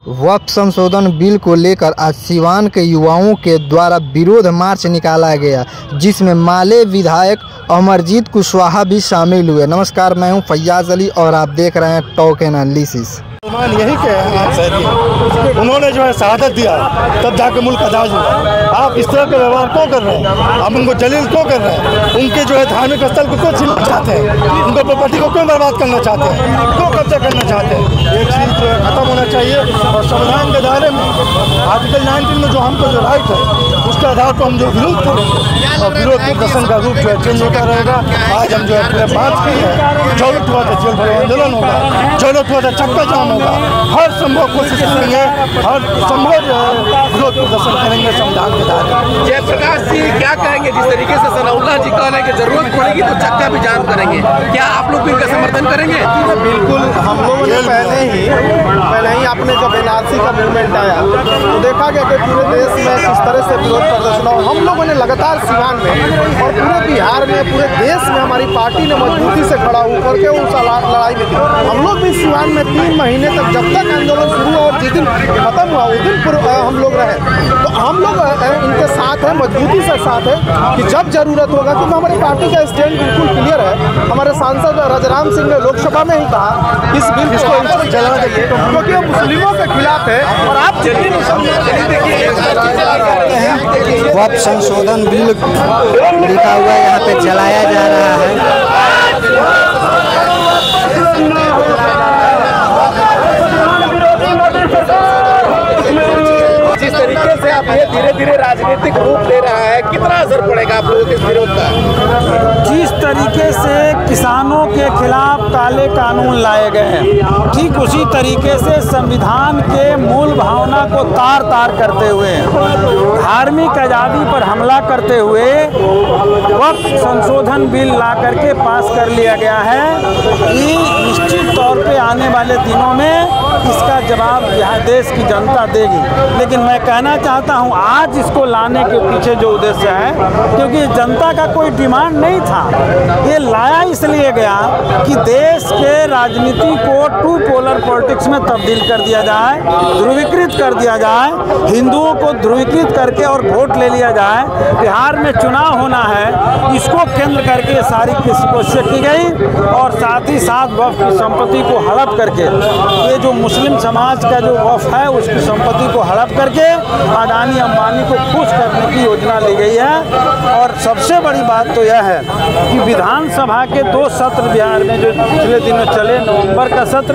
वक्फ संशोधन बिल को लेकर आज सीवान के युवाओं के द्वारा विरोध मार्च निकाला गया, जिसमें माले विधायक अमरजीत कुशवाहा भी शामिल हुए। नमस्कार, मैं हूं फैयाज अली और आप देख रहे हैं टॉक एनालिसिस। यही के उन्होंने जो है शहादत दिया तब जाके मुल्क आज़ाद हुआ। आप इस तरह के व्यवहार क्यों कर रहे हैं? आप उनको जलील क्यों कर रहे हैं? उनके जो है धार्मिक स्थल को क्यों छीनना चाहते हैं? उनके प्रॉपर्टी को क्यों बर्बाद करना चाहते हैं? क्यों कब्जा करना चाहते हैं? एक चीज़ जो है खत्म होना चाहिए और संविधान के दायरे में आर्टिकल 19 में जो हमको जो राइट है उसके आधार पर हम जो विरोध करेंगे और विरोध प्रदर्शन का रूप जो है चेंज होता रहेगा। आज हम जो है पूरे बात की है, जरूरत हुआ तो जेल भरो आंदोलन होगा, जरूरत हुआ तो चक्का जाम होगा, हर संभव कोशिश करेंगे, हर संभव विरोध प्रदर्शन करेंगे संविधान के दायरे। जयप्रकाश जी क्या कहेंगे? जिस तरीके से सनाउल्लाह जी कहने की जरूरत पड़ेगी तो चक्का भी जाम करेंगे, क्या आप लोग भी इनका समर्थन करेंगे? बिल्कुल, हम लोगों ने पहले ही आपने जब NRC का मूवमेंट आया तो देखा गया कि पूरे देश में किस तरह से विरोध प्रदर्शन और हम लोगों ने लगातार सीवान में और पूरे बिहार में, पूरे देश में हमारी पार्टी ने मजबूती से खड़ा होकर के उस लड़ाई में थी। हम लोग भी सीवान में 3 महीने तक, जब तक आंदोलन शुरू हुआ और जिस दिन खत्म हुआ उस दिन हम लोग रहे। तो हम लोग इनके साथ हैं, मजबूती से साथ है कि जब जरूरत होगा, क्योंकि हमारी पार्टी का स्टैंड बिल्कुल क्लियर है। हमारे सांसद रजराम सिंह ने लोकसभा में ही कहा इस बिल को जला देंगे क्योंकि वो मुस्लिमों के खिलाफ है। और आप जितनी वक्फ संशोधन बिल लिखा हुआ यहाँ पे जलाया जा रहा है। जिस तरीके से आप ये धीरे धीरे राजनीतिक रूप ले रहा है, कितना असर पड़ेगा आप लोगों के इस विरोध का? जिस तरीके से किसानों के खिलाफ काले कानून लाए गए हैं, ठीक उसी तरीके से संविधान के मूल भावना को तार तार करते हुए, धार्मिक आज़ादी पर हमला करते हुए वक्फ संशोधन बिल ला करके पास कर लिया गया है। ये निश्चित तौर पे आने वाले दिनों में इसका जवाब यहाँ देश की जनता देगी। लेकिन मैं कहना चाहता हूँ, आज इसको लाने के पीछे जो उद्देश्य है, क्योंकि जनता का कोई डिमांड नहीं था, ये लाया इसलिए गया कि देश के राजनीति को टू पोलर पॉलिटिक्स में तब्दील कर दिया जाए, ध्रुवीकृत कर दिया जाए, हिंदुओं को ध्रुवीकृत करके और वोट ले लिया जाए। बिहार में चुनाव होना है, इसको केंद्र करके सारी कोशिश की गई और साथ ही साथ वक्फ की संपत्ति को हड़प करके, ये जो मुस्लिम समाज का जो वक्फ है उसकी संपत्ति को हड़प करके अडानी अंबानी को खुश करने की योजना ली गई है। और सबसे बड़ी बात तो यह है कि विधानसभा के 2 सत्र बिहार में जो पिछले दिनों चले, नवंबर का सत्र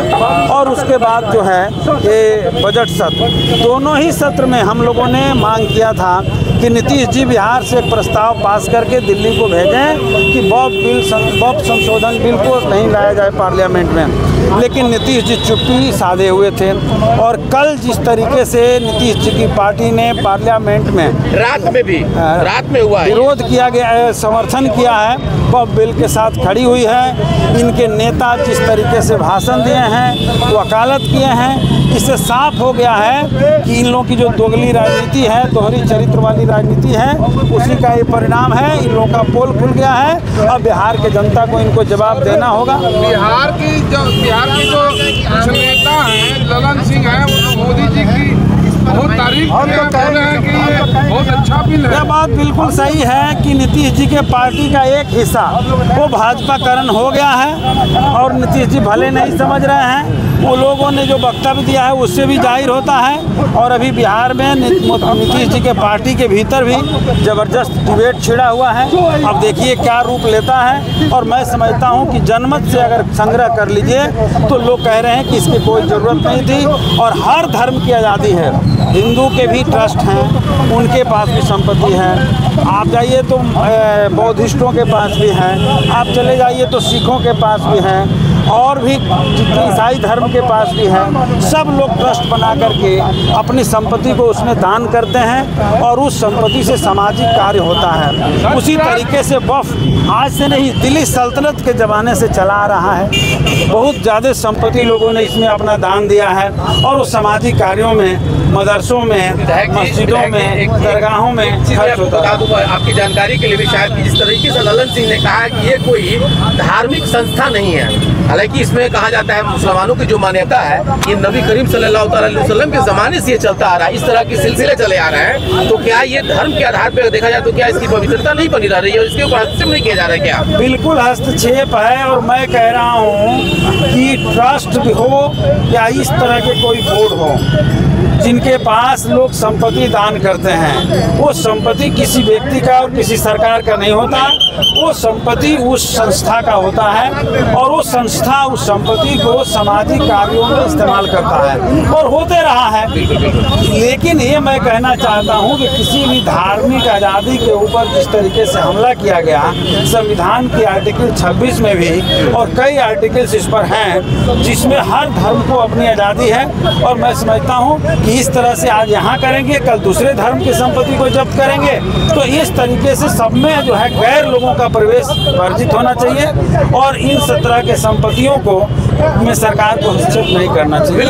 और उसके बाद जो है ये बजट सत्र, दोनों ही सत्र में हम लोगों ने मांग किया था कि नीतीश जी बिहार से एक प्रस्ताव पास करके दिल्ली को भेजें कि वक्फ संशोधन बिल को नहीं लाया जाए पार्लियामेंट में। लेकिन नीतीश जी चुप्पी साधे हुए थे और कल जिस तरीके से नीतीश जी की पार्टी ने पार्लियामेंट में रात में हुआ विरोध किया गया है, समर्थन किया है, वक्फ बिल के साथ खड़ी हुई है। इनके नेता जिस तरीके से भाषण दिए हैं, वकालत किए हैं, इससे साफ हो गया है कि इन लोगों की जो दोगली राजनीति है, दोहरी चरित्र वाली राजनीति है, उसी का ये परिणाम है। इन लोगों का पोल खुल गया है। अब बिहार के जनता को इनको जवाब देना होगा। बिहार के जो नेता हैं, ललन सिंह हैं, वो मोदी जी की बहुत तारीफ कर रहे हैं कि ये बहुत अच्छा बिल है। यह बात बिल्कुल सही है कि नीतीश जी के पार्टी का एक हिस्सा वो भाजपाकरण हो गया है और नीतीश जी भले नहीं समझ रहे हैं। वो लोगों ने जो वक्तव्य दिया है उससे भी जाहिर होता है। और अभी बिहार में नीतीश जी के पार्टी के भीतर भी ज़बरदस्त डिबेट छिड़ा हुआ है। अब देखिए क्या रूप लेता है। और मैं समझता हूँ कि जनमत से अगर संग्रह कर लीजिए तो लोग कह रहे हैं कि इसकी कोई ज़रूरत नहीं थी। और हर धर्म की आज़ादी है, हिंदू के भी ट्रस्ट हैं, उनके पास भी संपत्ति है। आप जाइए तो बौद्धिस्टों के पास भी है, आप चले जाइए तो सिखों के पास भी है, और भी ईसाई धर्म के पास भी है। सब लोग ट्रस्ट बना करके अपनी संपत्ति को उसमें दान करते हैं और उस संपत्ति से सामाजिक कार्य होता है। उसी तरीके से वक्फ आज से नहीं, दिल्ली सल्तनत के ज़माने से चला आ रहा है। बहुत ज़्यादा संपत्ति लोगों ने इसमें अपना दान दिया है और उस सामाजिक कार्यों में, मदरसों में, मस्जिदों में, दरगाहों में खर्च होता है। आपकी जानकारी के लिए भी शायद जिस तरीके से ललन सिंह ने कहा कि ये कोई धार्मिक संस्था नहीं है, हालांकि इसमें कहा जाता है मुसलमानों की जो मान्यता है कि नबी करीम सल्लल्लाहु अलैहि वसल्लम के ज़माने से ये चलता आ रहा है, इस तरह के सिलसिले चले आ रहे हैं, तो क्या ये धर्म के आधार पर देखा जाए तो क्या इसकी पवित्रता नहीं बनी रह रही है और इसके ऊपर हस्तक्षेप नहीं किया जा रहा है क्या? बिल्कुल हस्तक्षेप है, और मैं कह रहा हूँ कि ट्रस्ट भी हो या इस तरह के कोई बोर्ड हो जिनके पास लोग संपत्ति दान करते हैं, वो संपत्ति किसी व्यक्ति का और किसी सरकार का नहीं होता, वो संपत्ति उस संस्था का होता है और वो संस्था उस संपत्ति को सामाजिक कार्यों में इस्तेमाल करता है और होते रहा है। लेकिन ये मैं कहना चाहता हूँ कि किसी भी धार्मिक आज़ादी के ऊपर जिस तरीके से हमला किया गया, संविधान की आर्टिकल 26 में भी और कई आर्टिकल्स इस पर हैं जिसमें हर धर्म को अपनी आज़ादी है, और मैं समझता हूँ कि इस तरह से आज यहाँ करेंगे, कल दूसरे धर्म की संपत्ति को जब्त करेंगे, तो इस तरीके से सब में जो है गैर लोगों का प्रवेश वर्जित होना चाहिए और इन तरह के संपत्तियों को में सरकार को हस्तक्षेप नहीं करना चाहिए।